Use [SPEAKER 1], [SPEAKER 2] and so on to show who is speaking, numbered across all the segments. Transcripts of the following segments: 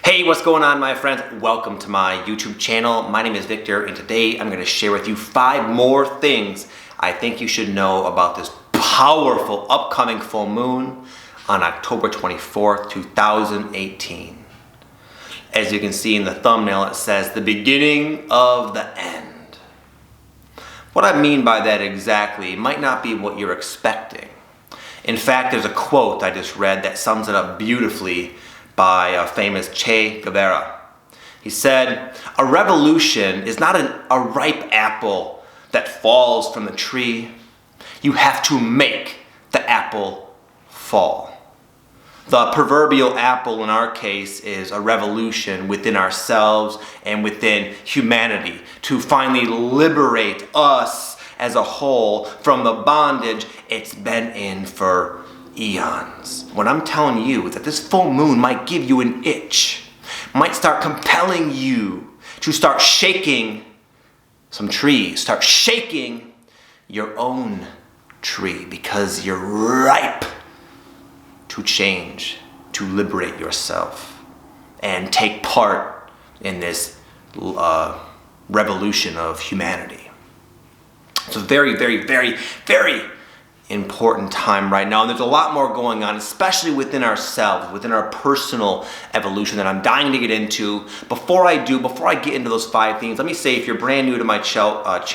[SPEAKER 1] Hey, what's going on, my friends? Welcome to my YouTube channel. My name is Victor, and today I'm going to share with you 5 more things I think you should know about this powerful upcoming full moon on October 24th, 2018. As you can see in the thumbnail, it says the beginning of the end. What I mean by that exactly might not be what you're expecting. In fact, there's a quote I just read that sums it up beautifully by a famous Che Guevara. He said, "A revolution is not a ripe apple that falls from the tree. You have to make the apple fall." The proverbial apple in our case is a revolution within ourselves and within humanity to finally liberate us as a whole from the bondage it's been in for eons. What I'm telling you is that this full moon might give you an itch, might start compelling you to start shaking some trees, start shaking your own tree, because you're ripe to change, to liberate yourself and take part in this revolution of humanity. It's a very, very, very, very important time right now, and there's a lot more going on, especially within ourselves, within our personal evolution, that I'm dying to get into. Before I get into those 5 things, let me say, if you're brand new to my channel, I was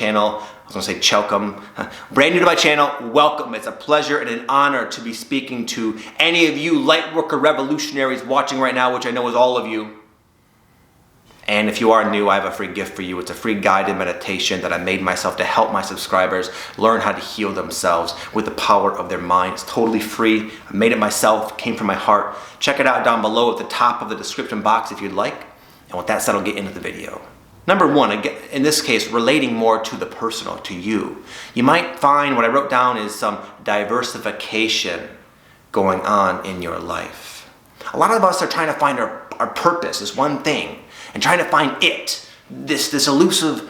[SPEAKER 1] gonna say Chelcom, brand new to my channel, welcome. It's a pleasure and an honor to be speaking to any of you lightworker revolutionaries watching right now, which I know is all of you. And if you are new, I have a free gift for you. It's a free guided meditation that I made myself to help my subscribers learn how to heal themselves with the power of their mind. It's totally free. I made it myself, came from my heart. Check it out down below at the top of the description box if you'd like. And with that said, I'll get into the video. Number 1, in this case, relating more to the personal, to you. You might find what I wrote down is some diversification going on in your life. A lot of us are trying to find our purpose, this one thing, and trying to find it, this elusive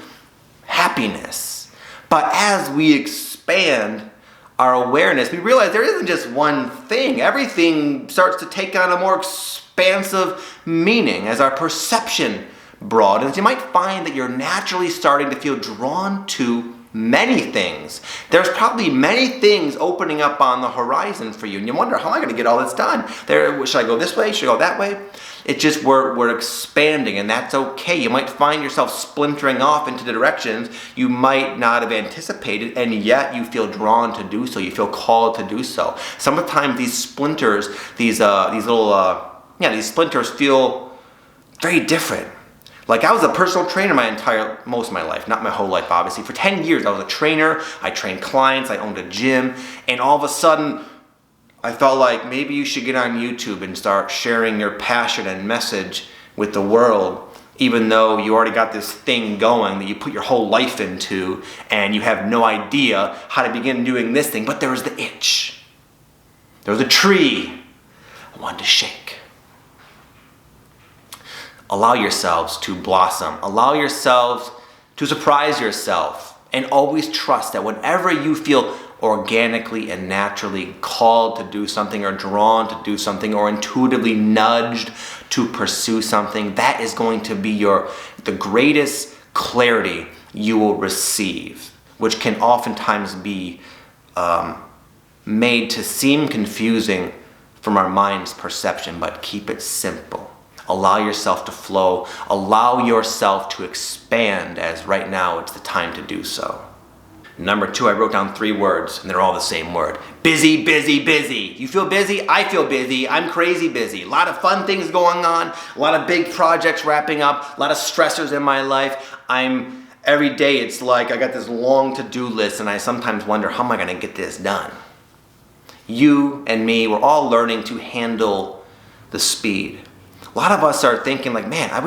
[SPEAKER 1] happiness. But as we expand our awareness, we realize there isn't just one thing. Everything starts to take on a more expansive meaning as our perception broadens. You might find that you're naturally starting to feel drawn to many things. There's probably many things opening up on the horizon for you, and you wonder, how am I going to get all this done? Should I go this way? Should I go that way? It's just we're expanding, and that's okay. You might find yourself splintering off into the directions you might not have anticipated, and yet you feel drawn to do so. You feel called to do so. Sometimes these splinters, these splinters feel very different. Like, I was a personal trainer most of my life, not my whole life, obviously. For 10 years, I was a trainer. I trained clients. I owned a gym. And all of a sudden, I felt like maybe you should get on YouTube and start sharing your passion and message with the world, even though you already got this thing going that you put your whole life into, and you have no idea how to begin doing this thing. But there was the itch. There was a tree I wanted to shake. Allow yourselves to blossom. Allow yourselves to surprise yourself. And always trust that whenever you feel organically and naturally called to do something, or drawn to do something, or intuitively nudged to pursue something, that is going to be the greatest clarity you will receive, which can oftentimes be made to seem confusing from our mind's perception. But keep it simple. Allow yourself to flow. Allow yourself to expand, as right now it's the time to do so. Number 2, I wrote down 3 words, and they're all the same word. Busy, busy, busy. You feel busy? I feel busy. I'm crazy busy. A lot of fun things going on. A lot of big projects wrapping up. A lot of stressors in my life. Every day it's like I got this long to-do list, and I sometimes wonder, how am I going to get this done? You and me, we're all learning to handle the speed. A lot of us are thinking like, man, I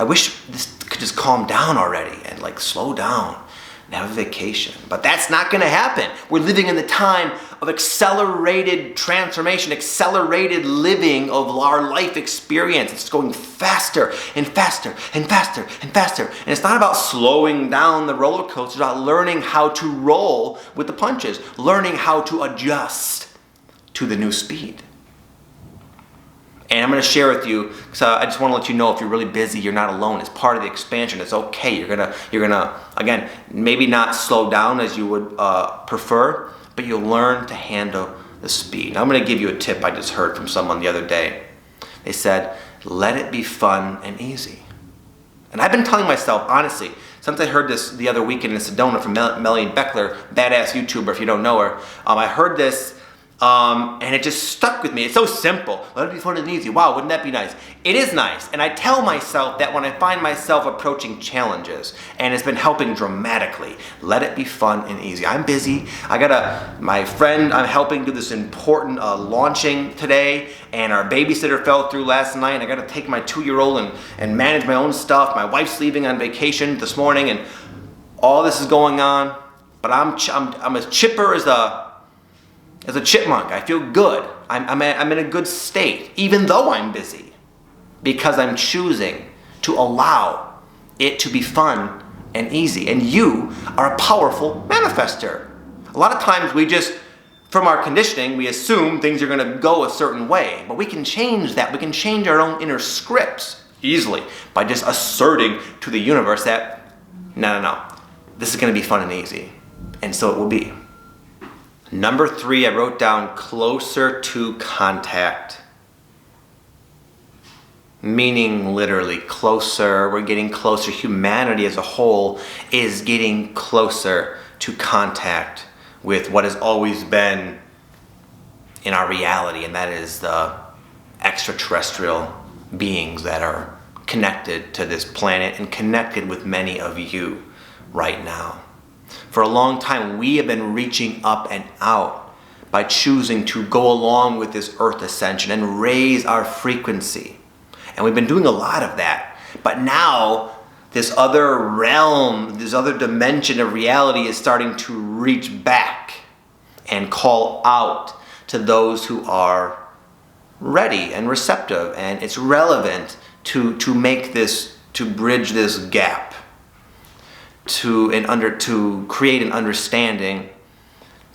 [SPEAKER 1] wish this could just calm down already and like slow down and have a vacation. But that's not going to happen. We're living in the time of accelerated transformation, accelerated living of our life experience. It's going faster and faster and faster and faster. And it's not about slowing down the roller coaster. It's about learning how to roll with the punches, learning how to adjust to the new speed. And I'm going to share with you, so I just want to let you know, if you're really busy, you're not alone. It's part of the expansion. It's okay. You're gonna again, maybe not slow down as you would prefer, but you'll learn to handle the speed. Now, I'm going to give you a tip I just heard from someone the other day. They said, let it be fun and easy. And I've been telling myself, honestly, since I heard this the other weekend in Sedona from Melanie Beckler, badass YouTuber if you don't know her, I heard this and it just stuck with me. It's so simple. Let it be fun and easy. Wow, wouldn't that be nice? It is nice. And I tell myself that when I find myself approaching challenges, and it's been helping dramatically, let it be fun and easy. I'm busy. I got my friend I'm helping do this important launching today, and our babysitter fell through last night. I got to take my 2-year-old and manage my own stuff. My wife's leaving on vacation this morning, and all this is going on. But I'm as chipper as a chipmunk. I feel good. I'm in a good state, even though I'm busy, because I'm choosing to allow it to be fun and easy. And you are a powerful manifester. A lot of times we just, from our conditioning, we assume things are going to go a certain way, but we can change that. We can change our own inner scripts easily by just asserting to the universe that, no, this is going to be fun and easy. And so it will be. Number 3, I wrote down closer to contact. Meaning literally closer, we're getting closer. Humanity as a whole is getting closer to contact with what has always been in our reality, and that is the extraterrestrial beings that are connected to this planet and connected with many of you right now. For a long time, we have been reaching up and out by choosing to go along with this earth ascension and raise our frequency. And we've been doing a lot of that. But now, this other realm, this other dimension of reality is starting to reach back and call out to those who are ready and receptive. And it's relevant to make this, to bridge this gap. To create an understanding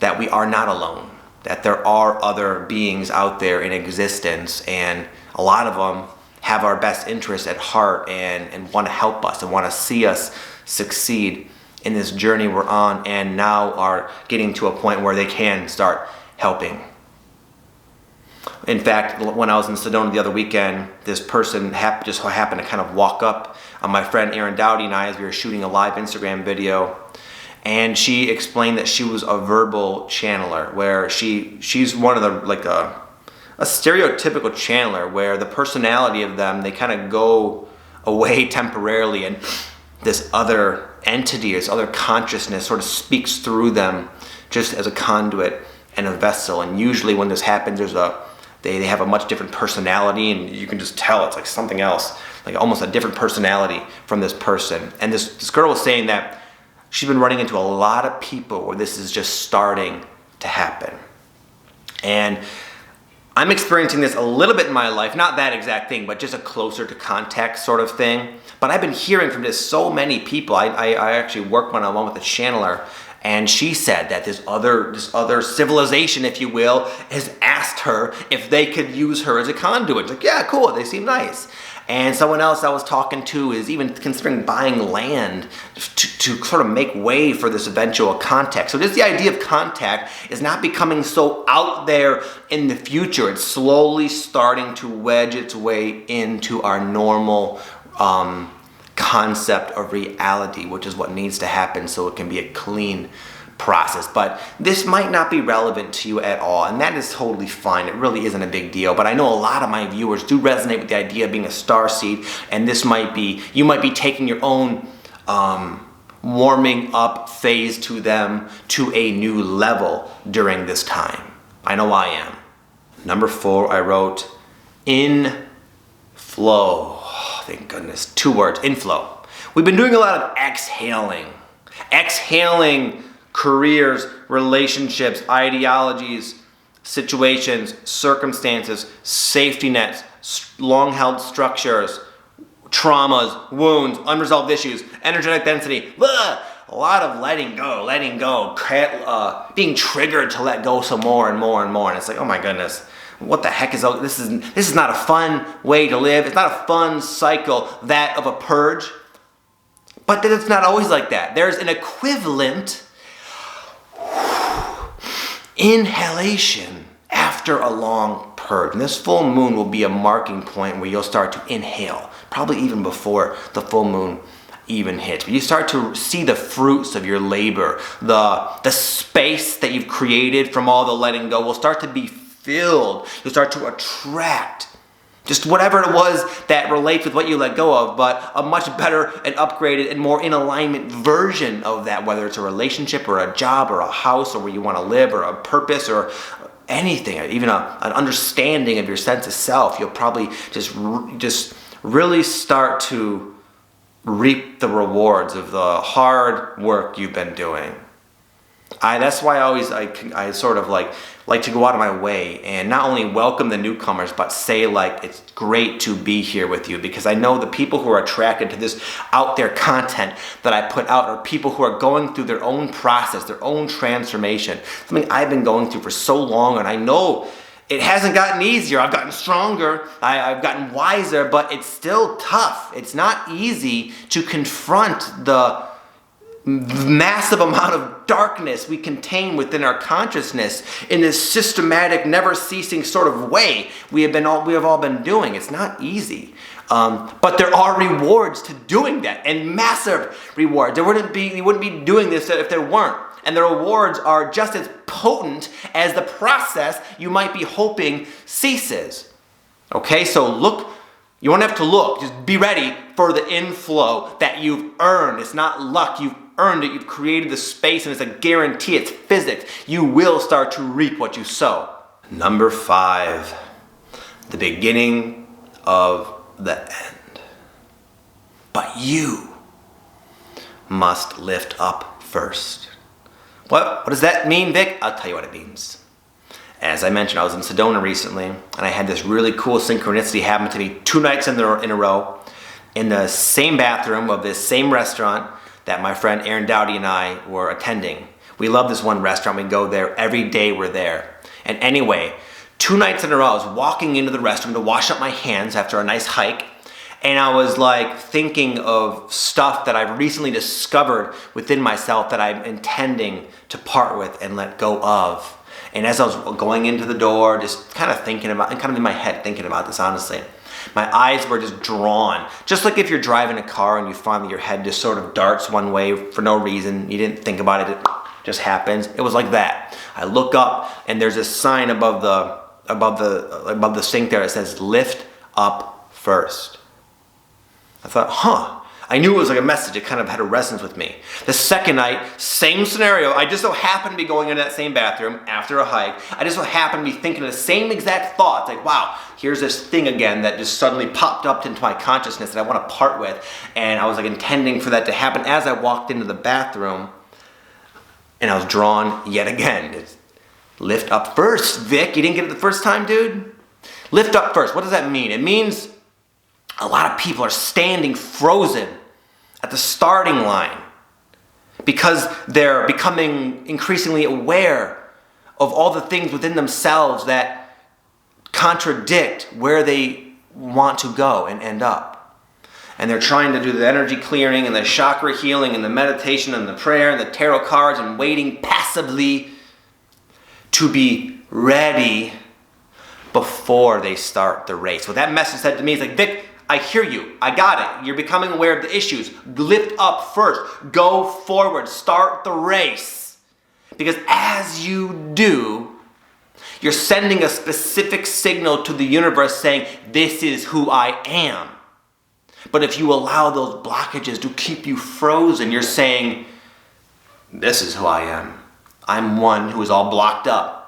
[SPEAKER 1] that we are not alone, that there are other beings out there in existence, and a lot of them have our best interests at heart and want to help us and want to see us succeed in this journey we're on, and now are getting to a point where they can start helping. In fact, when I was in Sedona the other weekend, this person just happened to kind of walk up on my friend Erin Dowdy and I as we were shooting a live Instagram video, and she explained that she was a verbal channeler, where she's one of the a stereotypical channeler, where the personality of them, they kind of go away temporarily, and this other entity, this other consciousness sort of speaks through them just as a conduit and a vessel. And usually when this happens, they have a much different personality, and you can just tell it's like something else, like almost a different personality from this person. And this girl was saying that she's been running into a lot of people where this is just starting to happen. And I'm experiencing this a little bit in my life, not that exact thing, but just a closer to contact sort of thing. But I've been hearing from just so many people. I actually worked one-on-one with a channeler, and she said that this other civilization, if you will, has asked her if they could use her as a conduit. It's like, yeah, cool, they seem nice. And someone else I was talking to is even considering buying land to sort of make way for this eventual contact. So just the idea of contact is not becoming so out there in the future. It's slowly starting to wedge its way into our normal concept of reality, which is what needs to happen so it can be a clean process. But this might not be relevant to you at all, and that is totally fine. It really isn't a big deal. But I know a lot of my viewers do resonate with the idea of being a starseed, and you might be taking your own warming up phase to them to a new level during this time. I know I am. Number 4, I wrote inflow. Oh, thank goodness. 2 words, inflow. We've been doing a lot of exhaling. Exhaling careers, relationships, ideologies, situations, circumstances, safety nets, long-held structures, traumas, wounds, unresolved issues, energetic density, blah, a lot of letting go, being triggered to let go some more and more and more. And it's like, oh my goodness, what the heck is this is not a fun way to live. It's not a fun cycle, that of a purge. But it's not always like that. There's an equivalent inhalation after a long purge. And this full moon will be a marking point where you'll start to inhale, probably even before the full moon even hits. But you start to see the fruits of your labor. The space that you've created from all the letting go will start to be filled. You'll start to attract just whatever it was that relates with what you let go of, but a much better and upgraded and more in alignment version of that, whether it's a relationship or a job or a house or where you want to live or a purpose or anything, even an understanding of your sense of self. You'll probably just really start to reap the rewards of the hard work you've been doing. That's why I sort of like to go out of my way and not only welcome the newcomers, but say like it's great to be here with you, because I know the people who are attracted to this out there content that I put out are people who are going through their own process, their own transformation, something I've been going through for so long, and I know it hasn't gotten easier. I've gotten stronger, I've gotten wiser, but it's still tough. It's not easy to confront the massive amount of darkness we contain within our consciousness in this systematic, never-ceasing sort of way we have all been doing. It's not easy, but there are rewards to doing that, and massive rewards. You wouldn't be doing this if there weren't, and the rewards are just as potent as the process you might be hoping ceases. Okay, so look. You won't have to look. Just be ready for the inflow that you've earned. It's not luck. You've earned it. You've created the space, and it's a guarantee. It's physics. You will start to reap what you sow. Number 5, the beginning of the end. But you must lift up first. What does that mean, Vic? I'll tell you what it means. As I mentioned, I was in Sedona recently, and I had this really cool synchronicity happen to me 2 nights in a row in the same bathroom of this same restaurant that my friend Aaron Dowdy and I were attending. We love this one restaurant. We go there every day we're there. And anyway, 2 nights in a row, I was walking into the restroom to wash up my hands after a nice hike, and I was like thinking of stuff that I've recently discovered within myself that I'm intending to part with and let go of. And as I was going into the door, just kind of thinking about, and kind of in my head thinking about this honestly, my eyes were just drawn. Just like if you're driving a car and you find that your head just sort of darts one way for no reason, you didn't think about it, it just happens. It was like that. I look up and there's a sign above the sink there that says, "Lift up first." I thought, I knew it was like a message. It kind of had a resonance with me. The second night, same scenario. I just so happened to be going into that same bathroom after a hike. I just so happened to be thinking the same exact thoughts. Like, wow, here's this thing again that just suddenly popped up into my consciousness that I want to part with. And I was like intending for that to happen as I walked into the bathroom. And I was drawn yet again. It's, lift up first, Vic. You didn't get it the first time, dude? Lift up first. What does that mean? It means a lot of people are standing frozen at the starting line because they're becoming increasingly aware of all the things within themselves that contradict where they want to go and end up. And they're trying to do the energy clearing and the chakra healing and the meditation and the prayer and the tarot cards and waiting passively to be ready before they start the race. What that message said to me is like, Vic, I hear you. I got it. You're becoming aware of the issues. Lift up first. Go forward. Start the race. Because as you do, you're sending a specific signal to the universe saying, this is who I am. But if you allow those blockages to keep you frozen, you're saying, this is who I am. I'm one who is all blocked up.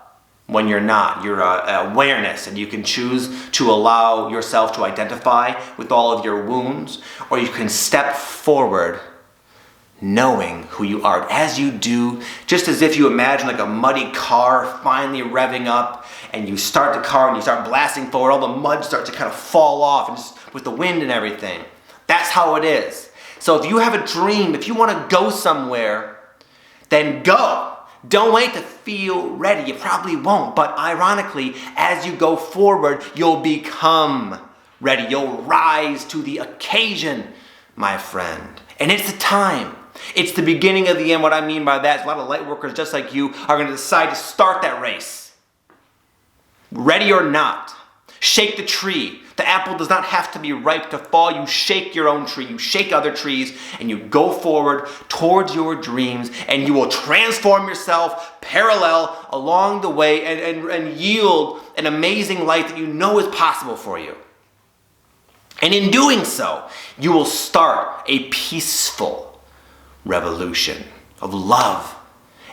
[SPEAKER 1] When you're not, you're awareness, and you can choose to allow yourself to identify with all of your wounds, or you can step forward knowing who you are. As you do, just as if you imagine like a muddy car finally revving up, and you start the car and you start blasting forward, all the mud starts to kind of fall off, and just with the wind and everything. That's how it is. So if you have a dream, if you want to go somewhere, then go. Don't wait to feel ready. You probably won't. But ironically, as you go forward, you'll become ready. You'll rise to the occasion, my friend. And it's the time. It's the beginning of the end. What I mean by that is a lot of light workers just like you are going to decide to start that race. Ready or not, shake the tree. The apple does not have to be ripe to fall. You shake your own tree. You shake other trees and you go forward towards your dreams and you will transform yourself parallel along the way and yield an amazing life that you know is possible for you. And in doing so, you will start a peaceful revolution of love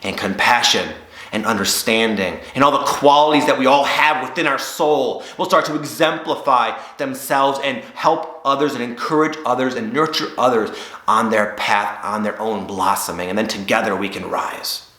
[SPEAKER 1] and compassion and understanding and all the qualities that we all have within our soul will start to exemplify themselves and help others and encourage others and nurture others on their path, on their own blossoming. And then together we can rise.